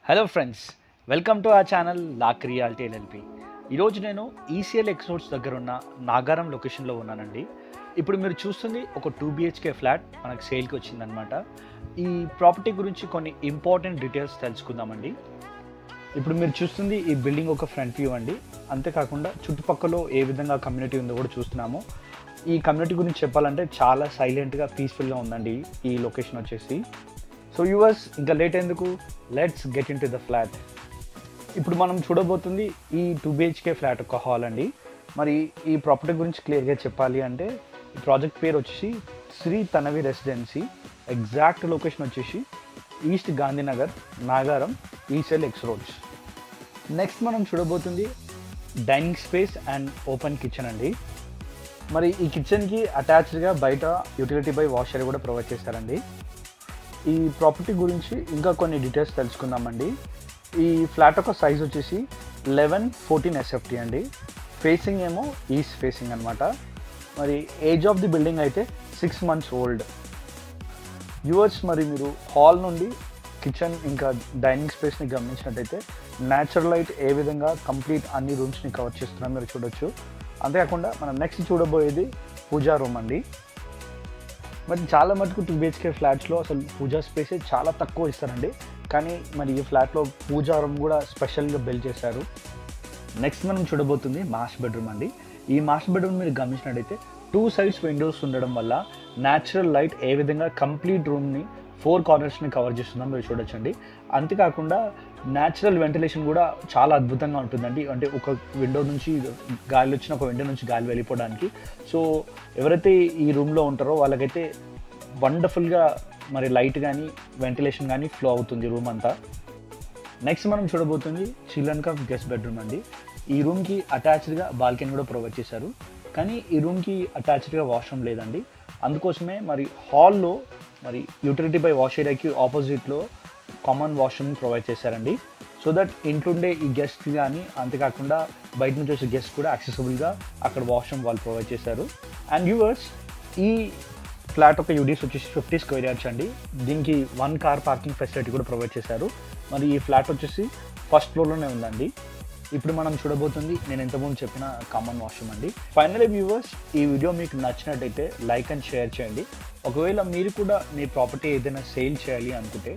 Hello friends, welcome to our channel lock reality LLP. ఈరోజు నేను ECL exports దగ్గర ఉన్న నాగారం లొకేషన్లో ఉన్నానండి. ఇప్పుడు మీరు చూస్తుంది ఒక 2 BHK ఫ్లాట్ మనకు సేల్కి వచ్చిందనమాట. ఈ ప్రాపర్టీ గురించి కొన్ని ఇంపార్టెంట్ డీటెయిల్స్ తెలుసుకుందామండి. ఇప్పుడు మీరు చూస్తుంది ఈ బిల్డింగ్ ఒక ఫ్రంట్ వ్యూ అండి. అంతేకాకుండా చుట్టుపక్కల ఏ విధంగా కమ్యూనిటీ ఉందో కూడా చూస్తున్నాము. ఈ కమ్యూనిటీ గురించి చెప్పాలంటే చాలా సైలెంట్గా పీస్ఫుల్గా ఉందండి ఈ లొకేషన్ వచ్చేసి. సో యూవర్స్, ఇంకా లేట్ ఎందుకు, let's get in to the flat. ఇప్పుడు మనం చూడబోతుంది ఈ 2 BHK ఫ్లాట్ ఒక హాల్ అండి. మరి ఈ ప్రాపర్టీ గురించి క్లియర్గా చెప్పాలి అంటే ఈ ప్రాజెక్ట్ పేరు వచ్చేసి Shri Tanavi residency. Exact location వచ్చేసి east Gandhinagar, Nagaram, ECIL X roads. Next మనం చూడబోతుంది dining space and open kitchen అండి. మరి ఈ కిచెన్కి అటాచ్డ్గా బయట యూటిలిటీ బై వాషర్ కూడా ప్రొవైడ్ చేస్తారండి. ఈ ప్రాపర్టీ గురించి ఇంకా కొన్ని డీటెయిల్స్ తెలుసుకుందామండి. ఈ ఫ్లాట్ యొక్క సైజ్ వచ్చేసి 1114 SFT అండి. ఫేసింగ్ ఏమో ఈస్ట్ ఫేసింగ్ అనమాట. మరి ఏజ్ ఆఫ్ ది బిల్డింగ్ అయితే 6 months ఓల్డ్. వ్యూవర్స్, మరి మీరు హాల్ నుండి కిచెన్ ఇంకా డైనింగ్ స్పేస్ని గమనించినట్టయితే న్యాచురల్ లైట్ ఏ విధంగా కంప్లీట్ అన్ని రూమ్స్ని కవర్ చేస్తున్నా మీరు చూడొచ్చు. అంతేకాకుండా మనం నెక్స్ట్ చూడబోయేది పూజా రూమ్ అండి. మరి చాలా మటుకు 2 BHK ఫ్లాట్స్లో అసలు పూజా స్పేసే చాలా తక్కువ ఇస్తారండి. కానీ మరి ఈ ఫ్లాట్లో పూజా రూమ్ కూడా స్పెషల్గా బిల్డ్ చేశారు. నెక్స్ట్ మనం చూడబోతుంది మాస్టర్ బెడ్రూమ్ అండి. ఈ మాస్టర్ బెడ్రూమ్ మీరు గమనించినట్టయితే 2 sides విండోస్ ఉండడం వల్ల న్యాచురల్ లైట్ ఏ విధంగా కంప్లీట్ రూమ్ని 4 cornersని కవర్ చేస్తుందో మీరు చూడొచ్చండి. అంతేకాకుండా న్యాచురల్ వెంటిలేషన్ కూడా చాలా అద్భుతంగా ఉంటుందండి. అంటే ఒక విండో నుంచి గాలి వచ్చిన ఒక విండో నుంచి గాలి వెళ్ళిపోవడానికి. సో ఎవరైతే ఈ రూమ్లో ఉంటారో వాళ్ళకైతే వండర్ఫుల్గా మరి లైట్ కానీ వెంటిలేషన్ కానీ ఫ్లో అవుతుంది రూమ్ అంతా. నెక్స్ట్ మనం చూడబోతుంది చిల్డ్రన్ కమ్ గెస్ట్ బెడ్రూమ్ అండి. ఈ రూమ్కి అటాచ్డ్గా బాల్కనీ కూడా ప్రొవైడ్ చేశారు. కానీ ఈ రూమ్కి అటాచ్డ్గా వాష్రూమ్ లేదండి. అందుకోసమే మరి హాల్లో మరి యూటిలిటీ బై వాష్ ఏరియాకి ఆపోజిట్లో కామన్ వాష్రూమ్ ప్రొవైడ్ చేశారండి. సో దట్ ఇంట్లోండే ఈ గెస్ట్ కానీ అంతేకాకుండా బయట నుంచి వచ్చే గెస్ట్ కూడా యాక్సెసిబుల్గా అక్కడ వాష్రూమ్ వాళ్ళు ప్రొవైడ్ చేశారు. అండ్ వ్యూవర్స్, ఈ ఫ్లాట్ ఒక యూడిఎస్ వచ్చేసి 50 square yards అండి. దీనికి 1 car పార్కింగ్ ఫెసిలిటీ కూడా ప్రొవైడ్ చేశారు. మరి ఈ ఫ్లాట్ వచ్చేసి ఫస్ట్ ఫ్లోర్లోనే ఉందండి. ఇప్పుడు మనం చూడబోతుంది నేను ఇంతకుముందు చెప్పిన కామన్ వాష్రూమ్ అండి. ఫైనలీ వ్యూవర్స్, ఈ వీడియో మీకు నచ్చినట్టయితే లైక్ అండ్ షేర్ చేయండి. ఒకవేళ మీరు కూడా మీ ప్రాపర్టీ ఏదైనా సేల్ చేయాలి అనుకుంటే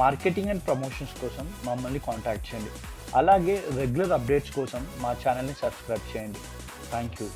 మార్కెటింగ్ అండ్ ప్రమోషన్స్ కోసం మమ్మల్ని కాంటాక్ట్ చేయండి. అలాగే రెగ్యులర్ అప్డేట్స్ కోసం మా ఛానల్ని సబ్స్క్రైబ్ చేయండి. Thank you.